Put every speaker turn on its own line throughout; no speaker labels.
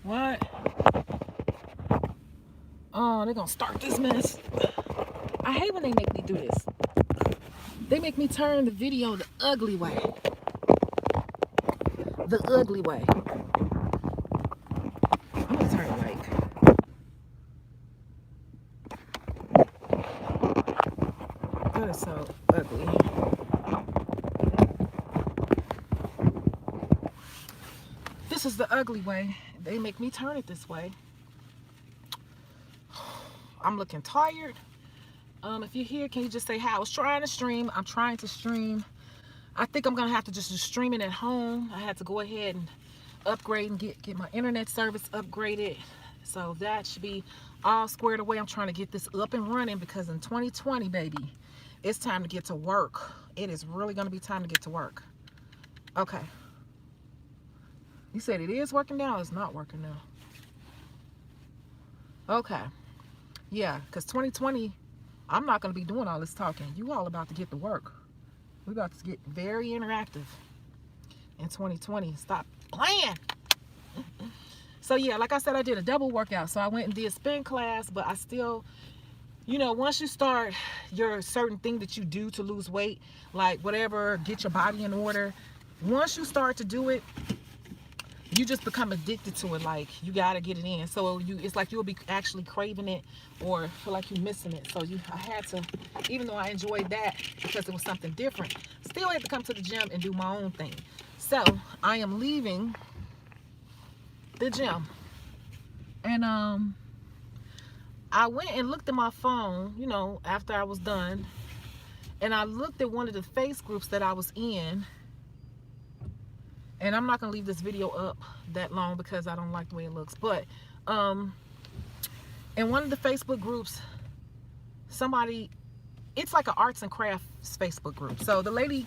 What? Oh, they're gonna start this mess. I hate when they make me do this. They make me turn the video the ugly way. The ugly way. I'm gonna turn it like. That is so ugly. This is the ugly way. They make me turn it this way. I'm looking tired. If you're here, can you just say hi? I was trying to stream. I'm trying to stream. I think I'm gonna have to just do streaming at home. I had to go ahead and upgrade and get my internet service upgraded. So that should be all squared away. I'm trying to get this up and running because in 2020, baby, it's time to get to work. It is really gonna be time to get to work. Okay. You said it is working now, it's not working now. Okay. Yeah, because 2020, I'm not going to be doing all this talking. You all about to get to work. We're about to get very interactive in 2020. Stop playing. So yeah, like I said, I did a double workout. So I went and did spin class, but I still, you know, once you start your certain thing that you do to lose weight, like whatever, get your body in order, once you start to do it, you just become addicted to it. Like you gotta get it in. So it's like you'll be actually craving it or feel like you're missing it. So I had to, even though I enjoyed that because it was something different, still had to come to the gym and do my own thing. So I am leaving the gym, and I went and looked at my phone, you know, after I was done, and I looked at one of the face groups that I was in. And I'm not gonna leave this video up that long because I don't like the way it looks. But in one of the Facebook groups, somebody, it's like an arts and crafts Facebook group. So the lady,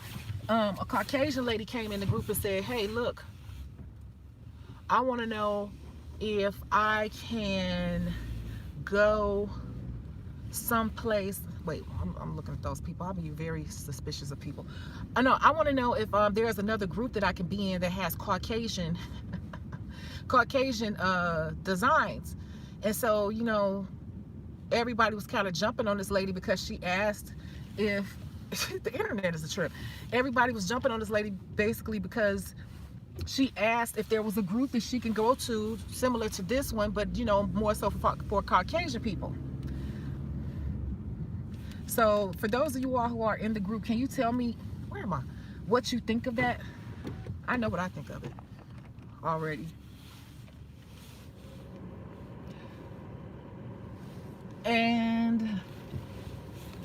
a Caucasian lady, came in the group and said, hey, look, I want to know if I can go someplace. Wait, I'm looking at those people. I'm very suspicious of people. I know. I want to know if there's another group that I can be in that has Caucasian designs. And so, you know, everybody was kind of jumping on this lady because she asked if the internet is a trip. Everybody was jumping on this lady basically because she asked if there was a group that she can go to similar to this one, but you know, more so for Caucasian people. So for those of you all who are in the group, can you tell me, where am I, what you think of that? I know what I think of it already. And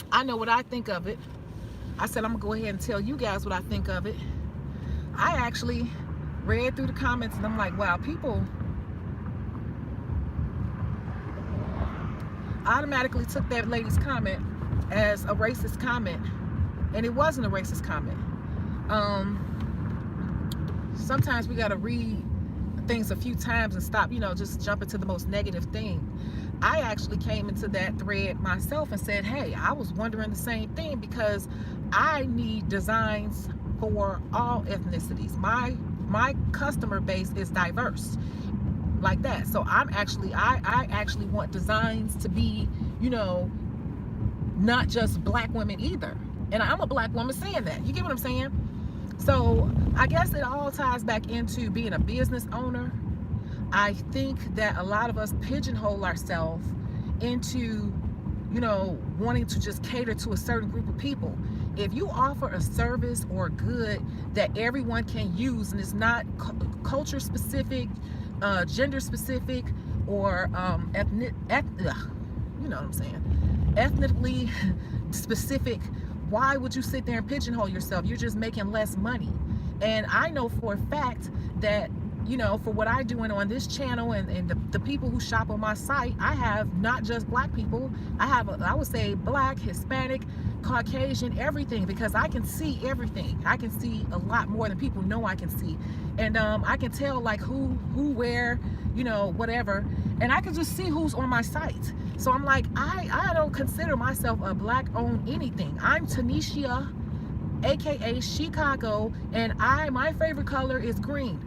I know what I think of it. I said I'm gonna go ahead and tell you guys what I think of it. I actually read through the comments and I'm like, wow, people automatically took that lady's comment as a racist comment, and it wasn't a racist comment. Sometimes we got to read things a few times and stop, you know, just jumping to the most negative thing. I actually came into that thread myself and said, hey, I was wondering the same thing because I need designs for all ethnicities. My customer base is diverse like that. So I actually want designs to be, you know, not just black women either. And I'm a black woman saying that. You get what I'm saying? So I guess it all ties back into being a business owner. I think that a lot of us pigeonhole ourselves into, you know, wanting to just cater to a certain group of people. If you offer a service or a good that everyone can use and it's not culture specific, gender specific, or you know what I'm saying, ethnically specific, why would you sit there and pigeonhole yourself? You're just making less money. And I know for a fact that, you know, for what I do on this channel and the people who shop on my site, I have not just black people. I have, I would say, black, Hispanic, Caucasian, everything, because I can see everything. I can see a lot more than people know I can see. And I can tell like who, where, you know, whatever. And I can just see who's on my site. So I'm like, I don't consider myself a black owned anything. I'm Tanisha, aka Shecago, and my favorite color is green.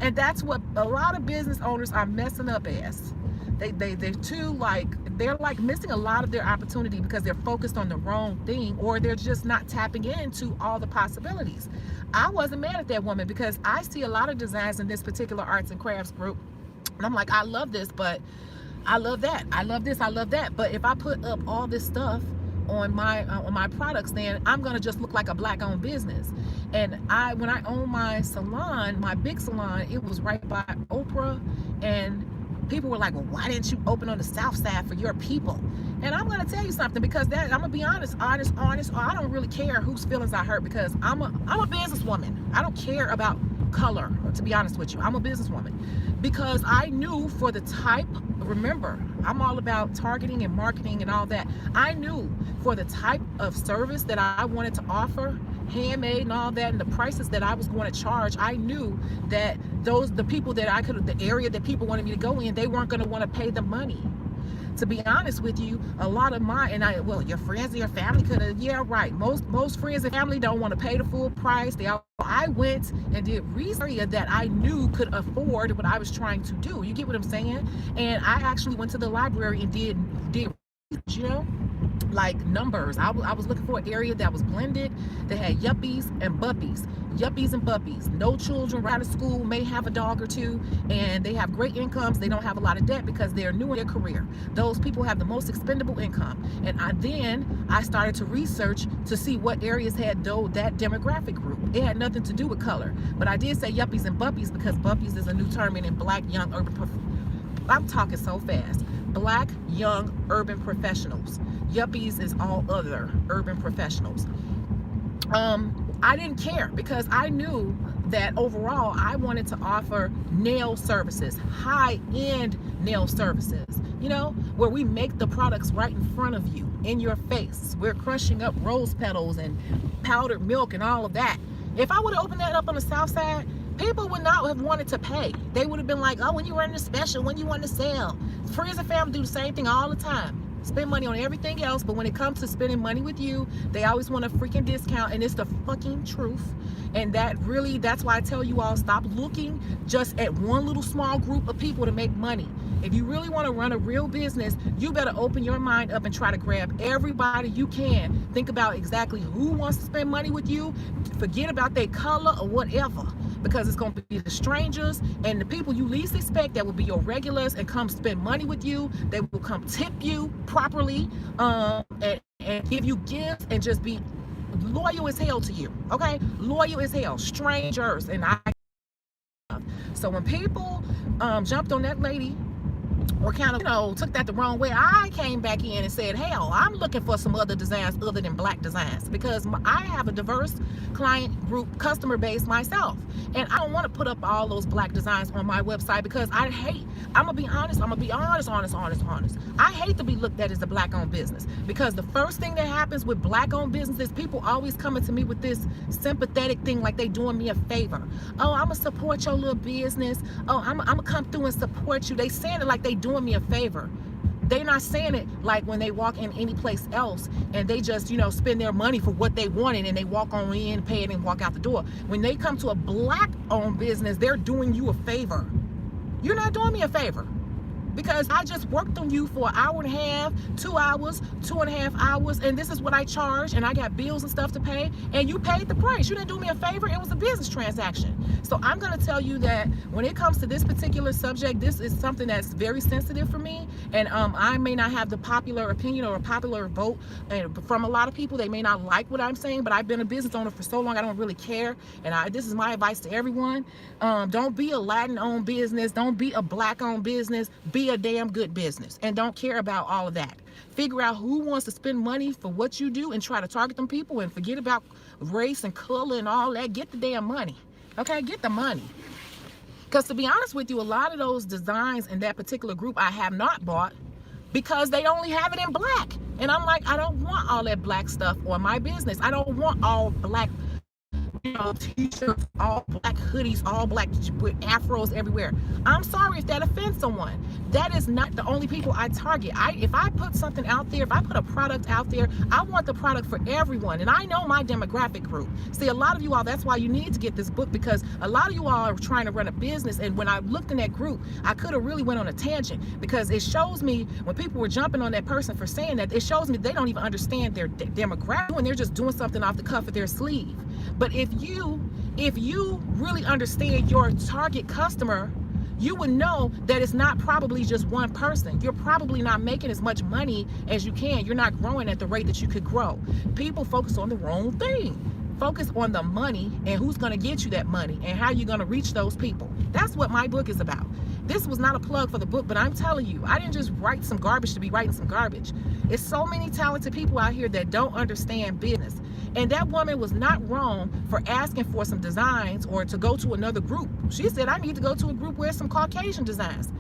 And that's what a lot of business owners are messing up as. They're too, like, they're like missing a lot of their opportunity because they're focused on the wrong thing, or they're just not tapping into all the possibilities. I wasn't mad at that woman because I see a lot of designs in this particular arts and crafts group, and I'm like, I love this, but I love that, I love this, I love that. But if I put up all this stuff on my products, then I'm gonna just look like a black-owned business. And when I owned my salon, my big salon, it was right by Oprah, and people were like, well, why didn't you open on the South Side for your people? And I'm gonna tell you something, because I'm gonna be honest, I don't really care whose feelings I hurt, because I'm a businesswoman. I don't care about color, to be honest with you. I'm a businesswoman, because I knew for the type, remember, I'm all about targeting and marketing and all that. I knew for the type of service that I wanted to offer, handmade and all that, and the prices that I was going to charge, I knew that the people that the area that people wanted me to go in, they weren't going to want to pay the money. To be honest with you, a lot of well, your friends and your family could have, yeah, right. Most friends and family don't want to pay the full price. I went and did research that I knew could afford what I was trying to do. You get what I'm saying? And I actually went to the library and did you know, like numbers. I was looking for an area that was blended, that had yuppies and buppies. Yuppies and buppies. No children right out of school, may have a dog or two, and they have great incomes. They don't have a lot of debt because they're new in their career. Those people have the most expendable income. And then I started to research to see what areas had that demographic group. It had nothing to do with color. But I did say yuppies and buppies because buppies is a new term in black young urban I'm talking so fast. Black young urban professionals. Yuppies is all other urban professionals. I didn't care because I knew that overall I wanted to offer nail services, high-end nail services, you know, where we make the products right in front of you, in your face. We're crushing up rose petals and powdered milk and all of that. If I would have opened that up on the South Side, people would not have wanted to pay. They would have been like, oh, when you running a special, when you want to sell. Friends and family do the same thing all the time. Spend money on everything else, but when it comes to spending money with you, they always want a freaking discount, and it's the fucking truth. And that's why I tell you all, stop looking just at one little small group of people to make money. If you really want to run a real business, you better open your mind up and try to grab everybody you can. Think about exactly who wants to spend money with you. Forget about their color or whatever, because it's going to be the strangers and the people you least expect that will be your regulars and come spend money with you. They will come tip you properly and give you gifts and just be loyal as hell to you. Okay, loyal as hell. Strangers. And so when people jumped on that lady, or kind of, you know, took that the wrong way, I came back in and said, hell, I'm looking for some other designs other than black designs, because I have a diverse client group, customer base myself, and I don't want to put up all those black designs on my website, because I'm gonna be honest, I hate to be looked at as a black owned business, because the first thing that happens with black owned businesses, people always coming to me with this sympathetic thing, like they doing me a favor. Oh, I'm gonna support your little business. Oh, I'm gonna come through and support you. They saying it like they doing me a favor. They're not saying it like when they walk in any place else and they just, you know, spend their money for what they wanted and they walk on in, pay it, and walk out the door. When they come to a black owned business, they're doing you a favor. You're not doing me a favor, because I just worked on you for an hour and a half, 2 hours, 2.5 hours, and this is what I charge, and I got bills and stuff to pay, and you paid the price. You didn't do me a favor. It was a business transaction. So I'm going to tell you that when it comes to this particular subject, this is something that's very sensitive for me, and I may not have the popular opinion or a popular vote from a lot of people. They may not like what I'm saying, but I've been a business owner for so long, I don't really care, and this is my advice to everyone. Don't be a Latin-owned business. Don't be a black-owned business. Be a damn good business, and don't care about all of that. Figure out who wants to spend money for what you do and try to target them people, and forget about race and color and all that. Get the damn money. Okay, get the money. Because to be honest with you, a lot of those designs in that particular group I have not bought, because they only have it in black, and I'm like, I don't want all that black stuff on my business. I don't want all black T-shirts, all black hoodies, all black with afros everywhere. I'm sorry if that offends someone. That is not the only people I target. If I put something out there, if I put a product out there, I want the product for everyone. And I know my demographic group. See, a lot of you all, that's why you need to get this book, because a lot of you all are trying to run a business. And when I looked in that group, I could have really went on a tangent, because it shows me when people were jumping on that person for saying that, it shows me they don't even understand their demographic, when they're just doing something off the cuff of their sleeve. But if you really understand your target customer, you would know that it's not probably just one person. You're probably not making as much money as you can. You're not growing at the rate that you could grow. People focus on the wrong thing. Focus on the money and who's going to get you that money and how you're going to reach those people. That's what my book is about. This was not a plug for the book, but I'm telling you, I didn't just write some garbage to be writing some garbage. It's so many talented people out here that don't understand business. And that woman was not wrong for asking for some designs or to go to another group. She said, I need to go to a group where some Caucasian designs.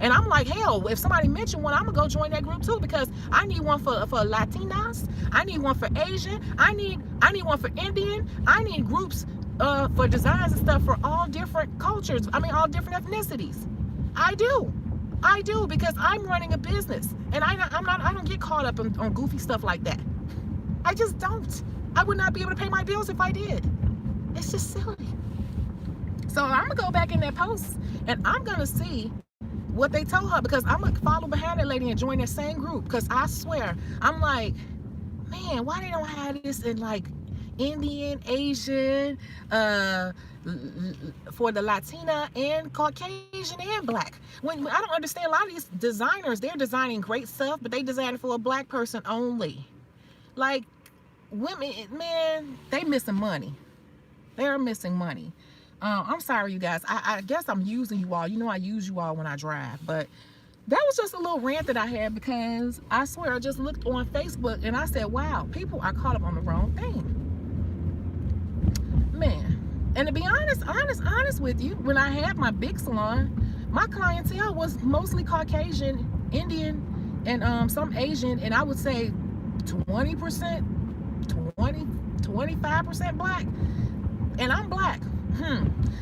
And I'm like, hell, if somebody mentioned one, I'm gonna go join that group too, because I need one for Latinas, I need one for Asian, I need one for Indian, I need groups for designs and stuff for all different cultures. I mean, all different ethnicities. I do, because I'm running a business, and I don't get caught up on goofy stuff like that. I just don't. I would not be able to pay my bills if I did. It's just silly. So I'm gonna go back in that post and I'm gonna see what they told her, because I'm gonna follow behind that lady and join that same group. Because I swear, I'm like, man, why they don't have this in like Indian, Asian, for the Latina and Caucasian and black? When I don't understand, a lot of these designers, they're designing great stuff, but they design it for a black person only. Like, women, man, they missing money. They're missing money. I'm sorry, you guys. I guess I'm using you all. You know I use you all when I drive. But that was just a little rant that I had, because I swear I just looked on Facebook and I said, wow, people are caught up on the wrong thing. Man. And to be honest with you, when I had my big salon, my clientele was mostly Caucasian, Indian, and some Asian, and I would say 20%, 25% black, and I'm black.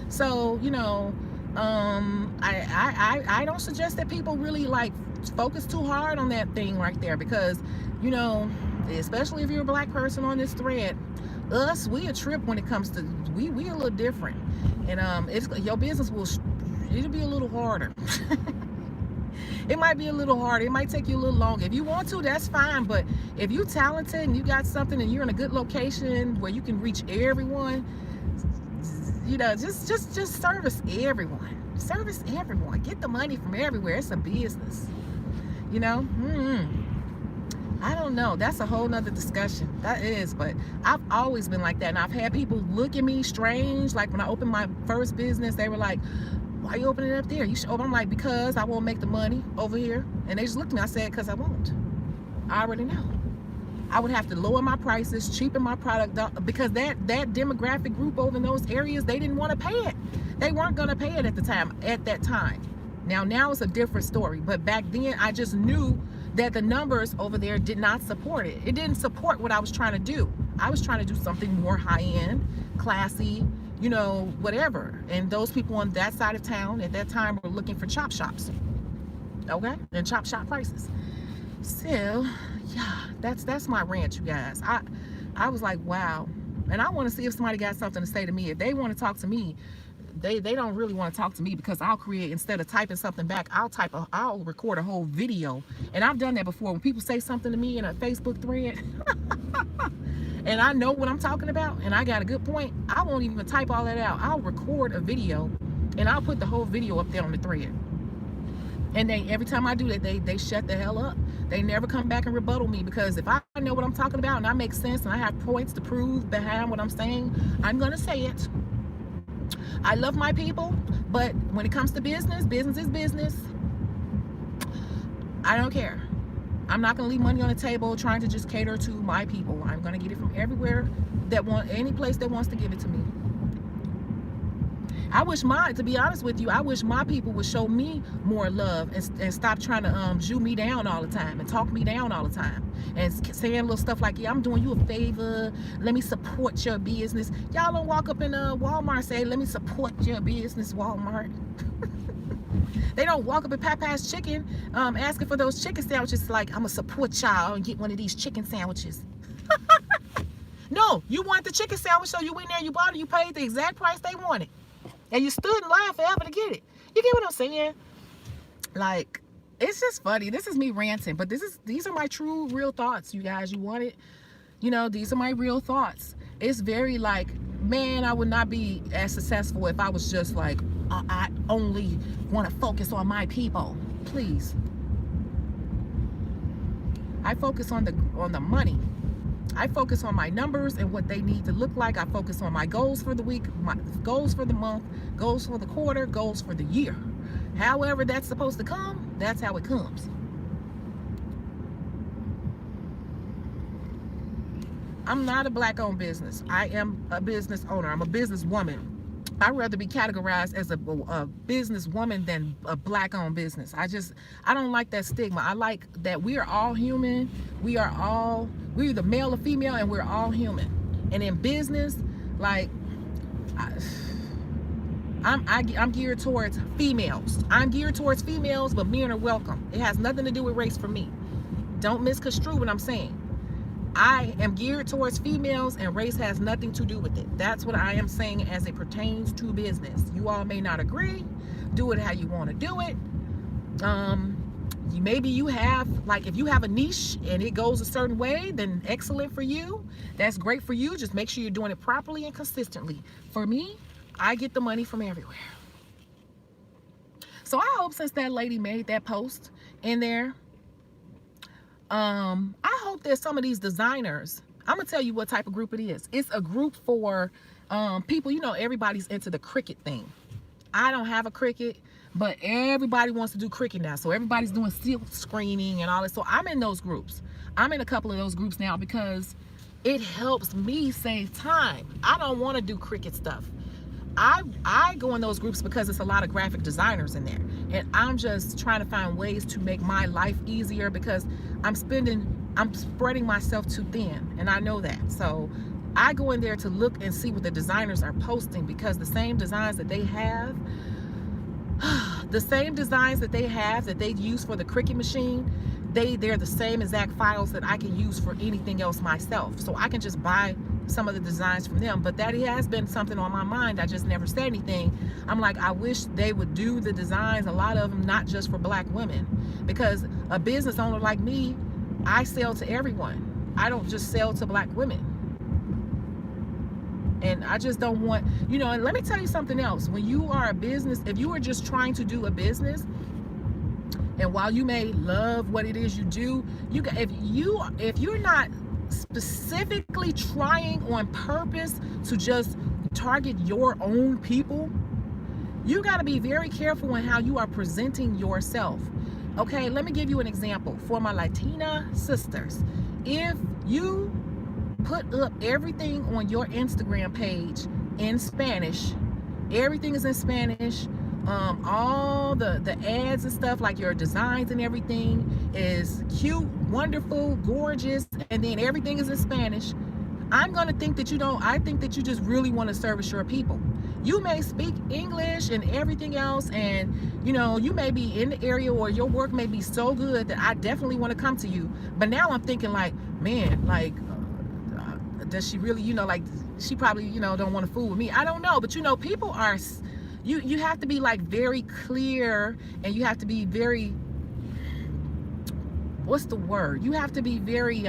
So, you know, I don't suggest that people really like focus too hard on that thing right there, because, you know, especially if you're a black person on this thread, we a trip when it comes to, we a little different, and your business it'll be a little harder. It might be a little harder. It might take you a little longer. If you want to, that's fine. But if you're talented and you got something and you're in a good location where you can reach everyone, you know, just service everyone. Service everyone. Get the money from everywhere. It's a business. You know? I don't know. That's a whole nother discussion. That is. But I've always been like that. And I've had people look at me strange. Like when I opened my first business, they were like, why are you opening it up there? You should open. I'm like, because I won't make the money over here. And they just looked at me. I said, because I won't. I already know. I would have to lower my prices, cheapen my product up, because that demographic group over in those areas, they didn't want to pay it. They weren't going to pay it at that time. Now it's a different story. But back then, I just knew that the numbers over there did not support it. It didn't support what I was trying to do. I was trying to do something more high-end, classy, you know, whatever. And those people on that side of town at that time were looking for chop shops. Okay? And chop shop prices. So, yeah, that's my rant, you guys. I was like, wow. And I want to see if somebody got something to say to me. If they want to talk to me, they don't really want to talk to me, because I'll create, instead of typing something back, I'll record a whole video. And I've done that before. When people say something to me in a Facebook thread and I know what I'm talking about and I got a good point, I won't even type all that out. I'll record a video and I'll put the whole video up there on the thread. And every time I do that, they shut the hell up. They never come back and rebuttal me, because if I know what I'm talking about and I make sense and I have points to prove behind what I'm saying, I'm gonna say it. I love my people, but when it comes to business, business is business. I don't care. I'm not gonna leave money on the table trying to just cater to my people. I'm gonna get it from everywhere any place that wants to give it to me. To be honest with you, I wish my people would show me more love and stop trying to Jew me down all the time and talk me down all the time and saying little stuff like, yeah, I'm doing you a favor, let me support your business. Y'all don't walk up in Walmart and say, let me support your business, Walmart. They don't walk up at Papa's Chicken asking for those chicken sandwiches like, I'm gonna support y'all and get one of these chicken sandwiches. No, you want the chicken sandwich, so you went there, you bought it, you paid the exact price they wanted. And you stood in line forever to get it. You get what I'm saying? Like, it's just funny. This is me ranting, but these are my true, real thoughts, you guys. You want it? You know, these are my real thoughts. It's very like, man, I would not be as successful if I was just like, I only want to focus on my people. Please. I focus on the money. I focus on my numbers and what they need to look like. I focus on my goals for the week, my goals for the month, goals for the quarter, goals for the year. However that's supposed to come, that's how it comes. I'm not a black-owned business. I am a business owner. I'm a businesswoman. I'd rather be categorized as a businesswoman than a black-owned business. I don't like that stigma. I like that we are all human. We're either male or female, and we're all human. And in business, like, I'm geared towards females. I'm geared towards females, but men are welcome. It has nothing to do with race for me. Don't misconstrue what I'm saying. I am geared towards females, and race has nothing to do with it. That's what I am saying as it pertains to business. You all may not agree. Do it how you want to do it. Maybe you have, like, if you have a niche and it goes a certain way, then excellent for you. That's great for you. Just make sure you're doing it properly and consistently. For me, I get the money from everywhere. So I hope, since that lady made that post in there, I hope that some of these designers, I'm gonna tell you what type of group it is. It's a group for people, you know, everybody's into the Cricut thing. I don't have a Cricut, but everybody wants to do Cricut now. So everybody's doing silk screening and all that. So I'm in those groups. I'm in a couple of those groups now because it helps me save time. I don't want to do Cricut stuff. I go in those groups because it's a lot of graphic designers in there, and I'm just trying to find ways to make my life easier because I'm spreading myself too thin, and I know that. So I go in there to look and see what the designers are posting, because the same designs that they have, that they use for the Cricut machine, they're the same exact files that I can use for anything else myself. So I can just buy some of the designs from them. But that has been something on my mind. I just never said anything. I'm like, I wish they would do the designs, a lot of them not just for black women, because a business owner like me, I sell to everyone. I don't just sell to black women. And I just don't want, you know, and let me tell you something else. When you are a business, if you are just trying to do a business, and while you may love what it is you do, if you're not specifically trying on purpose to just target your own people, you got to be very careful in how you are presenting yourself. Okay, let me give you an example. For my Latina sisters, if you put up everything on your Instagram page in Spanish, everything is in Spanish, all the ads and stuff, like your designs and everything is cute, wonderful, gorgeous, and then everything is in Spanish, I'm gonna think that I think that you just really want to service your people. You may speak English and everything else, and you know, you may be in the area, or your work may be so good that I definitely want to come to you. But now I'm thinking like, man, like, does she really, you know, like, she probably, you know, don't want to fool with me. I don't know, but you know, people are, you have to be like very clear, and you have to be very, what's the word? You have to be very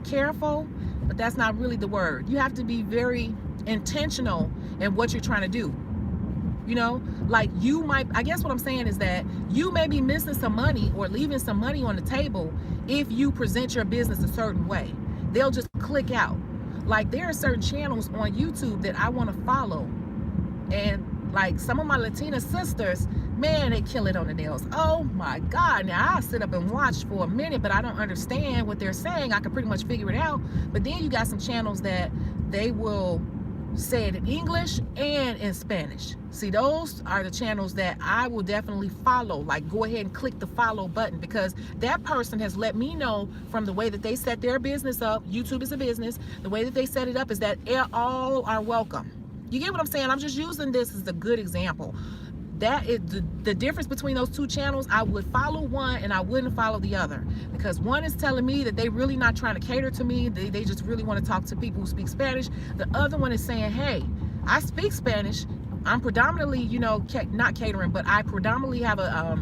careful, but that's not really the word. You have to be very intentional in what you're trying to do. You know, like, you might, I guess what I'm saying is that you may be missing some money or leaving some money on the table if you present your business a certain way. They'll just click out. Like, there are certain channels on YouTube that I want to follow, and like some of my Latina sisters, man, they kill it on the nails. Oh my God. Now I sit up and watch for a minute, but I don't understand what they're saying. I can pretty much figure it out. But then you got some channels that they will say it in English and in Spanish. See, those are the channels that I will definitely follow. Like, go ahead and click the follow button, because that person has let me know from the way that they set their business up. YouTube is a business. The way that they set it up is that all are welcome. You get what I'm saying? I'm just using this as a good example. That is the difference between those two channels. I would follow one and I wouldn't follow the other, because one is telling me that they really not trying to cater to me. They just really want to talk to people who speak Spanish. The other one is saying, hey, I speak Spanish. I'm predominantly, you know, not catering, but I predominantly have a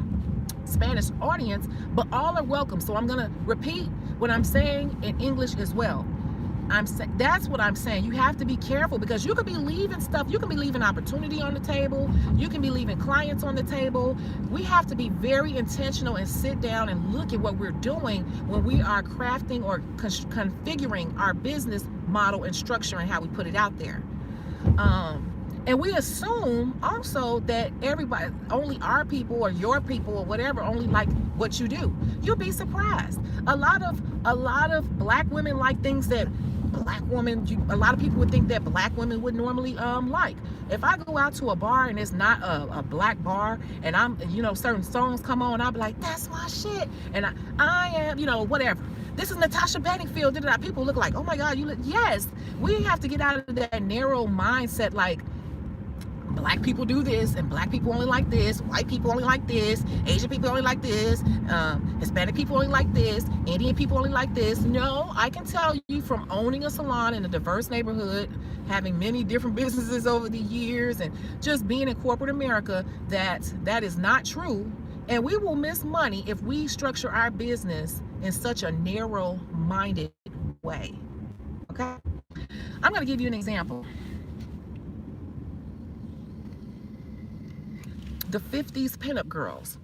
Spanish audience, but all are welcome. So I'm going to repeat what I'm saying in English as well. That's what I'm saying. You have to be careful, because you could be leaving stuff. You can be leaving opportunity on the table. You can be leaving clients on the table. We have to be very intentional and sit down and look at what we're doing when we are crafting or configuring our business model and structure and how we put it out there. And we assume also that everybody, only our people or your people or whatever, only like what you do. You'll be surprised. A lot of black women like things that a lot of people would think that black women would normally like. If I go out to a bar and it's not a black bar, and I'm, you know, certain songs come on, I'll be like, that's my shit. And I am, you know, whatever. This is Natasha Bedingfield. People look like, oh my God, you look. Yes, we have to get out of that narrow mindset, like, black people do this and black people only like this, white people only like this, Asian people only like this, Hispanic people only like this, Indian people only like this. No, I can tell you from owning a salon in a diverse neighborhood, having many different businesses over the years, and just being in corporate America, that is not true. And we will miss money if we structure our business in such a narrow-minded way. Okay? I'm going to give you an example. The 50s pinup girls.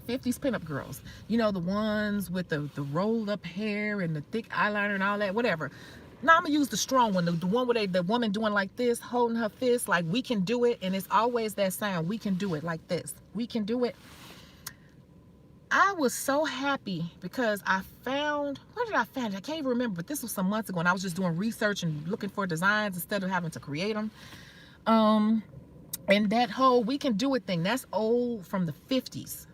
50s pinup girls. You know, the ones with the rolled up hair and the thick eyeliner and all that, whatever. Now I'm gonna use the strong one, the one with the woman doing like this, holding her fist, like, we can do it. And it's always that sound, we can do it, like this. We can do it. I was so happy because I found, where did I find it? I can't even remember, but this was some months ago, and I was just doing research and looking for designs instead of having to create them. And that whole we can do it thing, that's old, from the 50s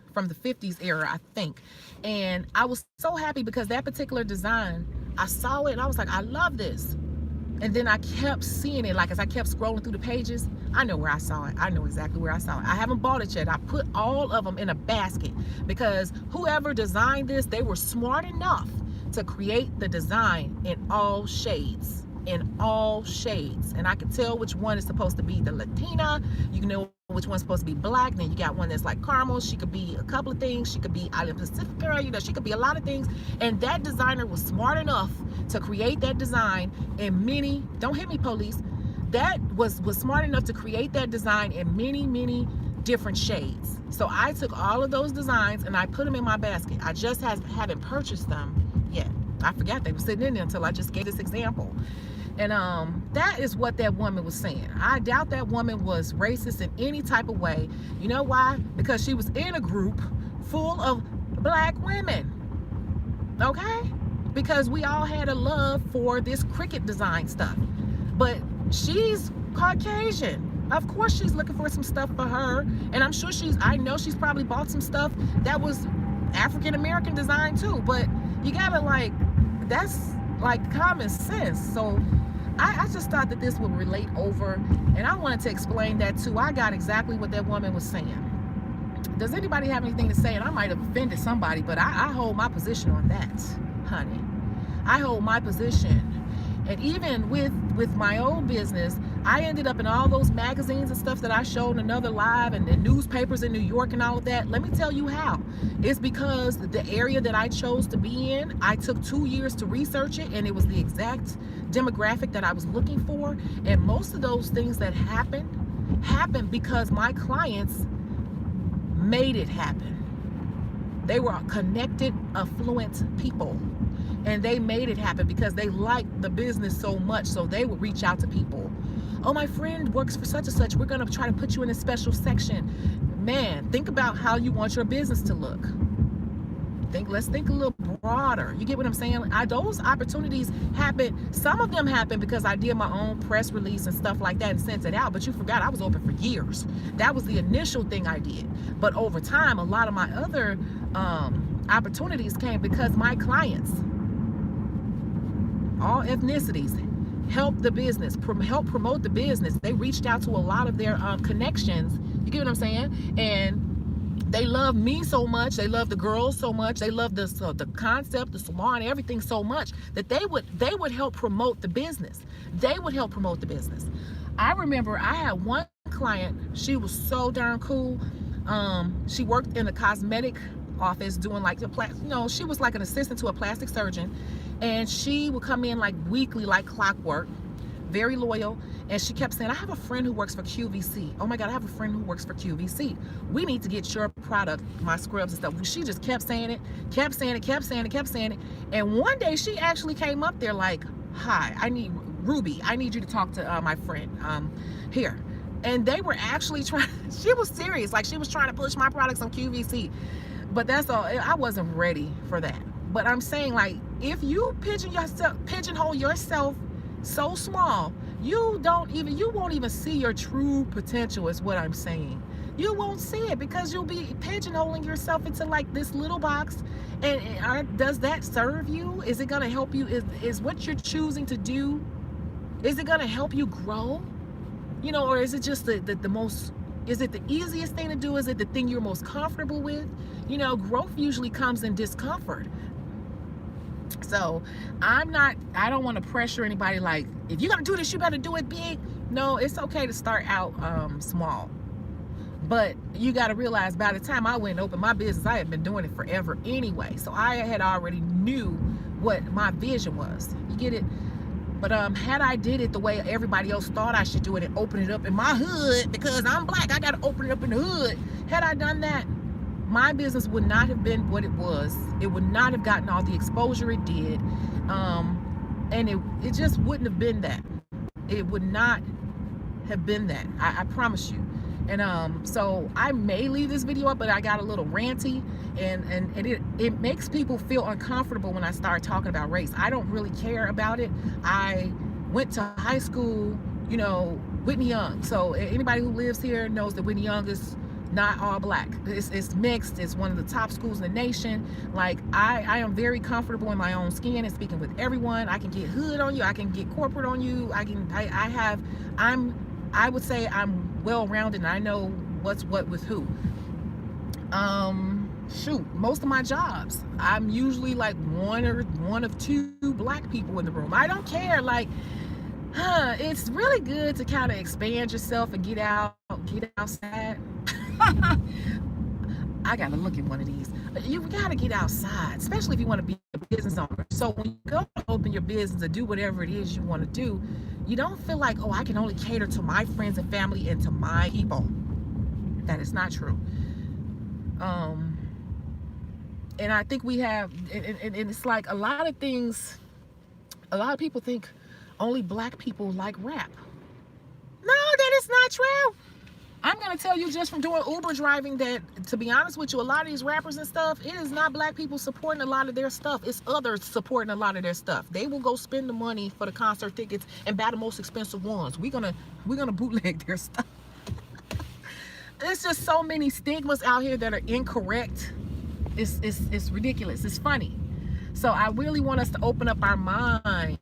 era, I think. And I was so happy because that particular design, I saw it and I was like, I love this. And then I kept seeing it, like, as I kept scrolling through the pages, I know where I saw it. I know exactly where I saw it. I haven't bought it yet. I put all of them in a basket, because whoever designed this, they were smart enough to create the design in all shades. In all shades. And I can tell which one is supposed to be the Latina. You know which one's supposed to be black. Then you got one that's like caramel. She could be a couple of things. She could be Island Pacific girl. You know, she could be a lot of things. And that designer was smart enough to create that design in many, don't hit me, police. That was smart enough to create that design in many different shades. So I took all of those designs and I put them in my basket. I just haven't purchased them yet. I forgot they were sitting in there until I just gave this example. And that is what that woman was saying. I doubt that woman was racist in any type of way. You know why? Because she was in a group full of black women. Okay? Because we all had a love for this cricket design stuff. But she's Caucasian. Of course she's looking for some stuff for her. And I'm sure I know she's probably bought some stuff that was African American design too. But you gotta, like, that's like common sense. So I just thought that this would relate over, and I wanted to explain that too. I got exactly what that woman was saying. Does anybody have anything to say? And I might have offended somebody, but I hold my position on that, honey. I hold my position. And even with my own business, I ended up in all those magazines and stuff that I showed in Another Live, and the newspapers in New York and all of that. Let me tell you how. It's because the area that I chose to be in, I took 2 years to research it, and it was the exact demographic that I was looking for. And most of those things that happened because my clients made it happen. They were connected, affluent people. And they made it happen because they liked the business so much. So they would reach out to people. Oh, my friend works for such and such. We're going to try to put you in a special section. Man, think about how you want your business to look. Let's think a little broader. You get what I'm saying? Those opportunities happen. Some of them happen because I did my own press release and stuff like that and sent it out. But you forgot I was open for years. That was the initial thing I did. But over time, a lot of my other opportunities came because my clients, all ethnicities, helped the business, help promote the business. They reached out to a lot of their connections. You get what I'm saying? And they love me so much. They love the girls so much. They love the concept, the salon, everything so much that they would help promote the business. They would help promote the business. I remember I had one client. She was so darn cool. She worked in a cosmetic office doing like she was like an assistant to a plastic surgeon, and she would come in like weekly, like clockwork. Very loyal. And she kept saying, I have a friend who works for QVC. Oh my God, I have a friend who works for QVC. We need to get your product, my scrubs and stuff. She just kept saying it, kept saying it, kept saying it, kept saying it. And one day she actually came up there like, hi, Ruby, I need you to talk to my friend here. And they were actually trying, she was serious. Like she was trying to push my products on QVC. But that's all, I wasn't ready for that. But I'm saying, like, if you pigeonhole yourself so small, you won't even see your true potential, is what I'm saying. You won't see it because you'll be pigeonholing yourself into like this little box. And does that serve you? Is it going to help you? Is what you're choosing to do, is it going to help you grow? You know, or is it just the most, is it the easiest thing to do? Is it the thing you're most comfortable with? You know, growth usually comes in discomfort. So I don't want to pressure anybody like, if you're going to do this, you better do it big. No, it's okay to start out small. But you got to realize by the time I went and opened my business, I had been doing it forever anyway. So I had already knew what my vision was. You get it? But had I did it the way everybody else thought I should do it and open it up in my hood, because I'm black, I got to open it up in the hood. Had I done that, my business would not have been what it was. It would not have gotten all the exposure it did. And it just wouldn't have been that. It would not have been that. I promise you. And so I may leave this video up, but I got a little ranty, and it makes people feel uncomfortable when I start talking about race. I don't really care about it. I went to high school, you know, Whitney Young. So anybody who lives here knows that Whitney Young is not all black. It's mixed. It's one of the top schools in the nation. Like I am very comfortable in my own skin and speaking with everyone. I can get hood on you. I can get corporate on you. I would say I'm well-rounded and I know what's what with who. Shoot, most of my jobs, I'm usually like one of two black people in the room. I don't care. Like, it's really good to kind of expand yourself and get outside. I gotta look at one of these. You gotta get outside, especially if you want to be a business owner. So when you go to open your business or do whatever it is you want to do, you don't feel like, oh, I can only cater to my friends and family and to my people. That is not true. And I think we have, and it's like a lot of things, a lot of people think only black people like rap. No, that is not true. I'm going to tell you just from doing Uber driving that, to be honest with you, a lot of these rappers and stuff, it is not black people supporting a lot of their stuff. It's others supporting a lot of their stuff. They will go spend the money for the concert tickets and buy the most expensive ones. We're gonna bootleg their stuff. There's just so many stigmas out here that are incorrect. It's ridiculous. It's funny. So I really want us to open up our mind.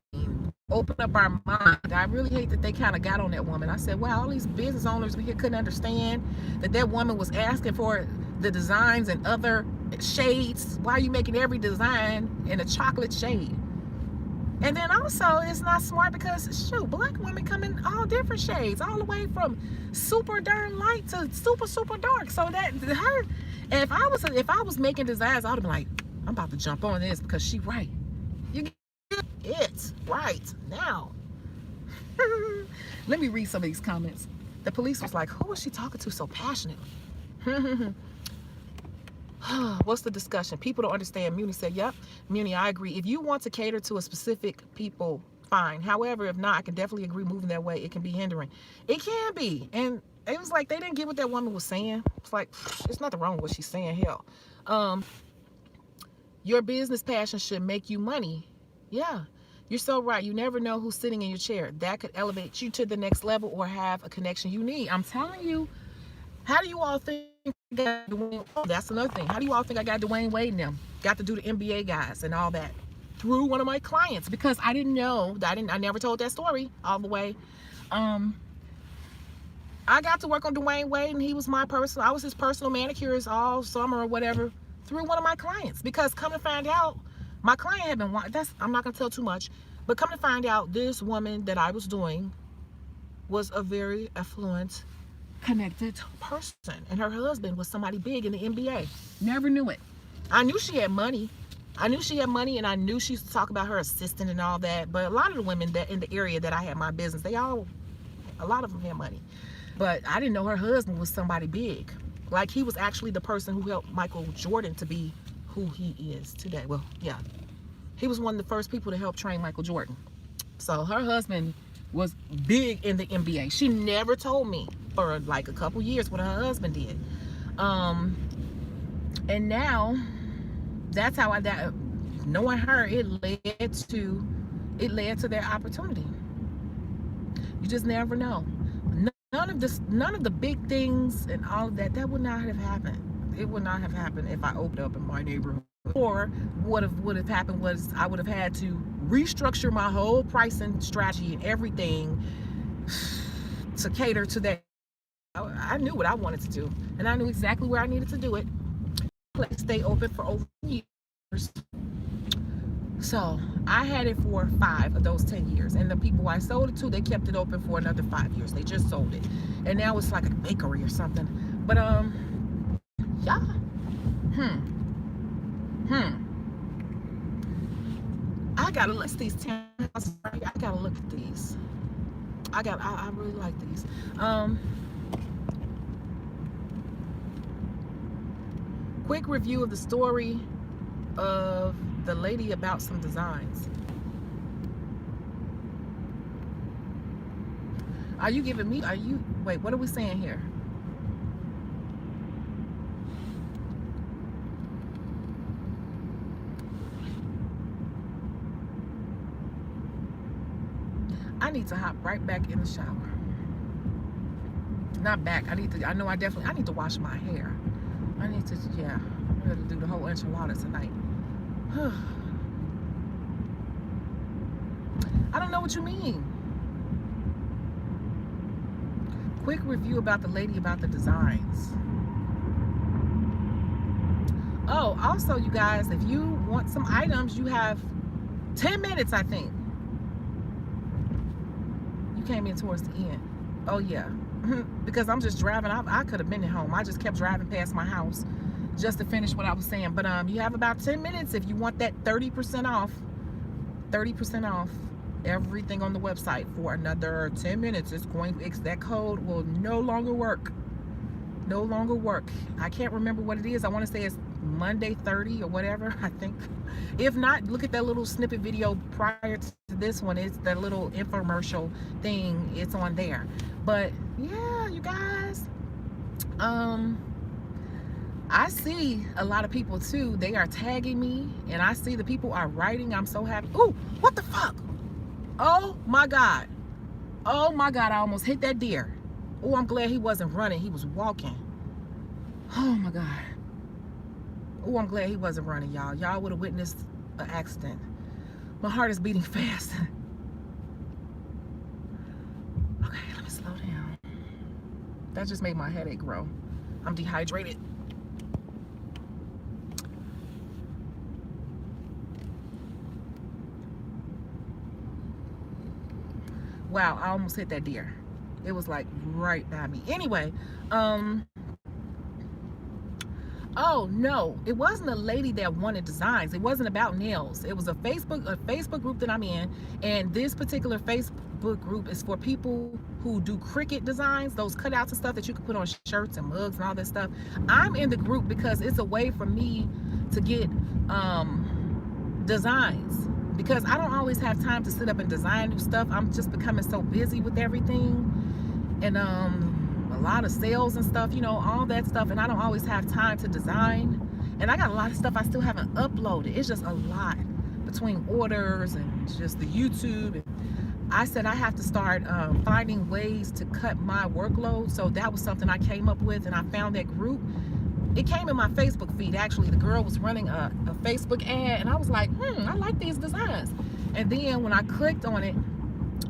I really hate that they kind of got on that woman. I said, wow, all these business owners here couldn't understand that woman was asking for the designs and other shades. Why are you making every design in a chocolate shade? And then also, it's not smart because, shoot, black women come in all different shades, all the way from super darn light to super, super dark. So that her, if I was making designs, I would have been like, I'm about to jump on this because she right. You get it right now. Let me read some of these comments. The police was like, who was she talking to so passionately? What's the discussion? People don't understand. Muni said, yep. Muni, I agree. If you want to cater to a specific people, fine. However, if not, I can definitely agree moving that way. It can be hindering. It can be. And it was like they didn't get what that woman was saying. It's like, there's nothing wrong with what she's saying. Hell. Your business passion should make you money. Yeah, you're so right. You never know who's sitting in your chair. That could elevate you to the next level or have a connection you need. I'm telling you, how do you all think I got Dwayne? Oh, that's another thing. How do you all think I got Dwayne Wade and them? Got to do the NBA guys and all that through one of my clients, because I didn't know. I never told that story all the way. I got to work on Dwayne Wade, and he was I was his personal manicurist all summer or whatever through one of my clients. Because come to find out, my client had been, I'm not going to tell too much, but come to find out, this woman that I was doing was a very affluent, connected person. And her husband was somebody big in the NBA. Never knew it. I knew she had money. And I knew she used to talk about her assistant and all that. But a lot of the women that in the area that I had my business, a lot of them had money. But I didn't know her husband was somebody big. Like, he was actually the person who helped Michael Jordan to be who he is today. Well, yeah. He was one of the first people to help train Michael Jordan. So her husband was big in the NBA. She never told me for like a couple years what her husband did. And now, that's how knowing her, it led to their opportunity. You just never know. None of the big things and all of that would not have happened. It would not have happened if I opened up in my neighborhood. Or what would have happened was I would have had to restructure my whole pricing strategy and everything to cater to that. I knew what I wanted to do, and I knew exactly where I needed to do it. Stay open for over years. So I had it for 5 of those 10 years. And the people I sold it to, they kept it open for another 5 years. They just sold it. And now it's like a bakery or something. But, yeah. I gotta list these 10 houses. I gotta look at these. I really like these. Quick review of the story of the lady about some designs. Wait, what are we saying here? I need to hop right back in the shower. Not back, I need to wash my hair. I'm gonna do the whole enchilada tonight. I don't know what you mean. Quick review about the lady about the designs. Oh, also, you guys, if you want some items, you have 10 minutes, I think. You came in towards the end. Oh, yeah. Because I'm just driving. I could have been at home. I just kept driving past my house just to finish what I was saying. But you have about 10 minutes if you want that 30% off. 30% off everything on the website for another 10 minutes. That code will no longer work. No longer work. I can't remember what it is. I want to say it's Monday 30 or whatever, I think. If not, look at that little snippet video prior to this one. It's that little infomercial thing. It's on there. But yeah, you guys, I see a lot of people too. They are tagging me, and I see the people are writing. I'm so happy. Ooh, what the fuck? Oh my God. Oh my God, I almost hit that deer. Oh, I'm glad he wasn't running. He was walking. Oh my God. Oh, I'm glad he wasn't running, y'all. Y'all would have witnessed an accident. My heart is beating fast. Okay, let me slow down. That just made my headache grow. I'm dehydrated. Wow, I almost hit that deer. It was like right by me. Anyway, oh no, it wasn't a lady that wanted designs. It wasn't about nails. It was a Facebook group that I'm in, and this particular Facebook group is for people who do Cricut designs, those cutouts and stuff that you can put on shirts and mugs and all that stuff. I'm in the group because it's a way for me to get designs, because I don't always have time to sit up and design new stuff. I'm just becoming so busy with everything, and a lot of sales and stuff, you know, all that stuff, and I don't always have time to design. And I got a lot of stuff I still haven't uploaded. It's just a lot between orders and just the YouTube. I said I have to start finding ways to cut my workload. So that was something I came up with, and I found that group. It came in my Facebook feed, actually. The girl was running a Facebook ad, and I was like, I like these designs. And then when I clicked on it,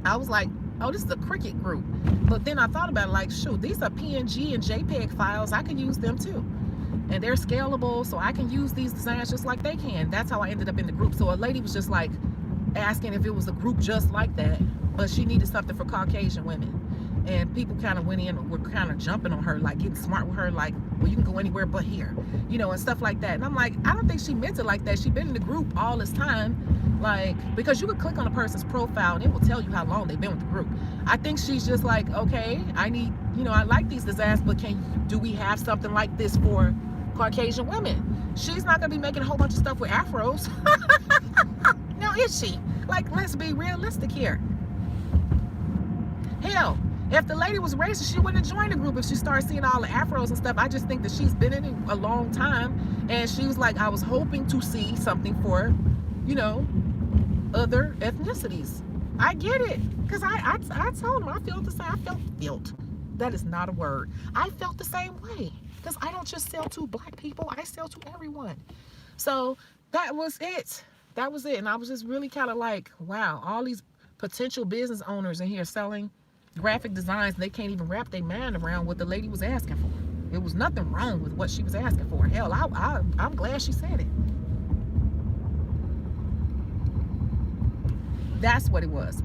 I was like, oh, this is a Cricut group. But then I thought about it, like, shoot, these are PNG and JPEG files. I can use them too. And they're scalable, so I can use these designs just like they can. That's how I ended up in the group. So a lady was just like asking if it was a group just like that, but she needed something for Caucasian women. And people kind of went in and were kind of jumping on her, like getting smart with her, like, well, you can go anywhere but here, you know, and stuff like that. And I'm like, I don't think she meant it like that. She's been in the group all this time, like, because you could click on a person's profile and it will tell you how long they've been with the group. I think she's just like, okay, I need, you know, I like these designs, but do we have something like this for Caucasian women? She's not gonna be making a whole bunch of stuff with afros. Now is she? Like, let's be realistic here. Hell, if the lady was racist, she wouldn't have joined the group if she started seeing all the afros and stuff. I just think that she's been in it a long time, and she was like, I was hoping to see something for, you know, other ethnicities. I get it, because I told him I felt the same. Felt. That is not a word. I felt the same way, because I don't just sell to black people. I sell to everyone. So that was it. That was it. And I was just really kind of like, wow, all these potential business owners in here selling graphic designs, and they can't even wrap their mind around what the lady was asking for. It was nothing wrong with what she was asking for. Hell, I'm glad she said it. That's what it was.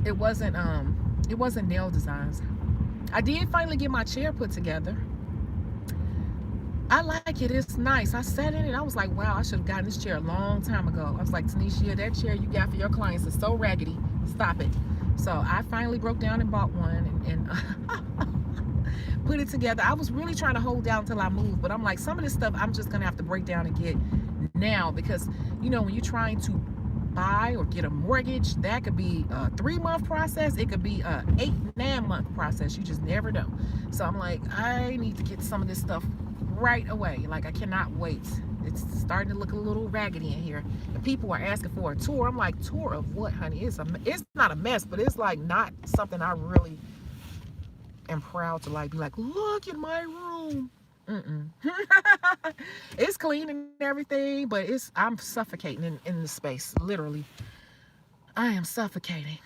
It wasn't nail designs. I did finally get my chair put together. I like it. It's nice. I sat in it. I was like, wow, I should have gotten this chair a long time ago. I was like, Tanisha, that chair you got for your clients is so raggedy. Stop it. So I finally broke down and bought one and put it together. I was really trying to hold down until I moved, but I'm like, some of this stuff I'm just gonna have to break down and get now, because, you know, when you're trying to buy or get a mortgage, that could be a 3-month process. It could be a 8-9 month process. You just never know. So I'm like, I need to get some of this stuff right away. Like, I cannot wait. It's starting to look a little raggedy in here, and people are asking for a tour. I'm like, tour of what, honey? It's not a mess, but it's like not something I really am proud to like be like, look at my room. It's clean and everything, but I'm suffocating in the space. Literally, I am suffocating.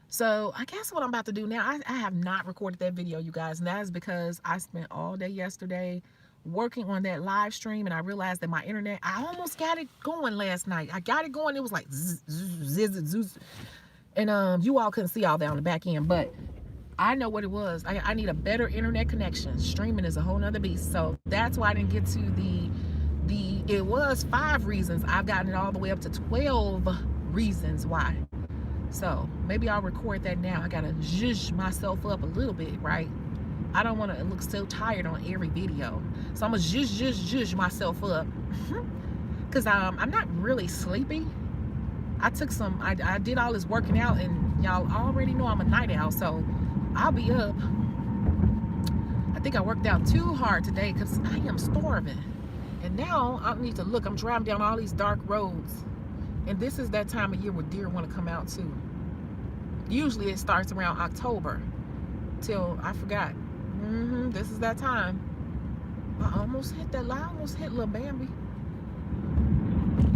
So I guess what I'm about to do now, I have not recorded that video, you guys, and that is because I spent all day yesterday working on that live stream, and I realized that my internet, I almost got it going last night. I got it going. It was like zzz, and you all couldn't see all that on the back end, but I know what it was. I need a better internet connection. Streaming is a whole nother beast. So that's why I didn't get to it was 5 reasons. I've gotten it all the way up to 12 reasons why. So maybe I'll record that now. I gotta zhuzh myself up a little bit, right? I don't want to look so tired on every video. So I'm gonna zhuzh myself up. Because I'm not really sleepy. I did all this working out, and y'all already know I'm a night owl, so I'll be up. I think I worked out too hard today because I am starving. And now I need to look. I'm driving down all these dark roads. And this is that time of year where deer want to come out too. Usually it starts around October till, I forgot. This is that time. I almost hit that line. I almost hit little Bambi.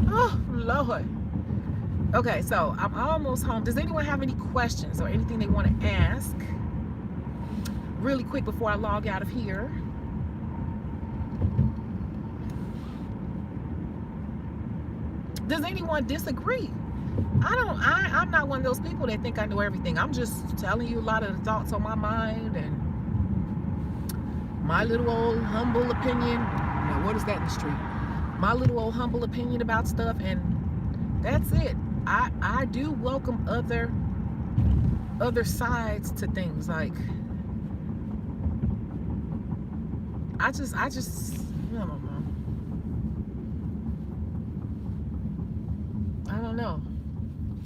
Oh, Lord. Okay, so I'm almost home. Does anyone have any questions or anything they want to ask? Really quick before I log out of here. Does anyone disagree? I'm not one of those people that think I know everything. I'm just telling you a lot of the thoughts on my mind and my little old humble opinion. Now, what is that in the street? My little old humble opinion about stuff, and that's it. I do welcome other sides to things. Like, I just I don't know. I don't know.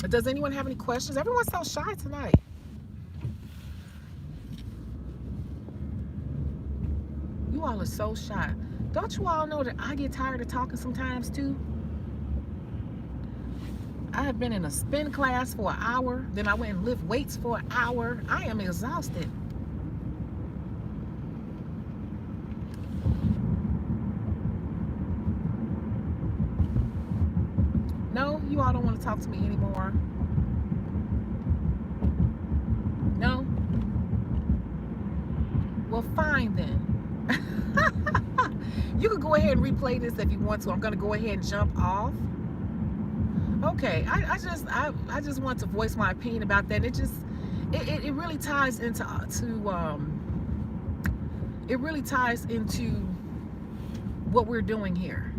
Does anyone have any questions? Everyone's so shy tonight. You all are so shy. Don't you all know that I get tired of talking sometimes too? I have been in a spin class for an hour. Then I went and lift weights for an hour. I am exhausted. No, you all don't want to talk to me anymore. No? Well, fine then. You can go ahead and replay this if you want to. I'm going to go ahead and jump off. Okay, I just want to voice my opinion about that. It really ties into it really ties into what we're doing here.